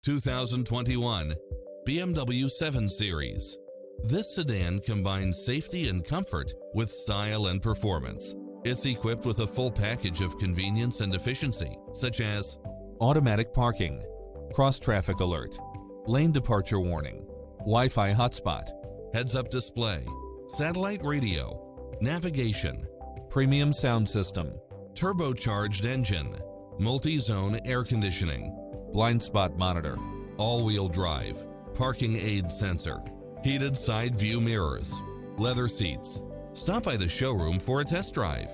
2021 BMW 7 Series. This sedan combines safety and comfort with style and performance. It's equipped with a full package of convenience and efficiency, such as automatic parking, cross-traffic alert, lane departure warning, Wi-Fi hotspot, heads-up display, satellite radio, navigation, premium sound system, turbocharged engine, multi-zone air conditioning, blind spot monitor, all-wheel drive, parking aid sensor, heated side view mirrors, leather seats. Stop by the showroom for a test drive.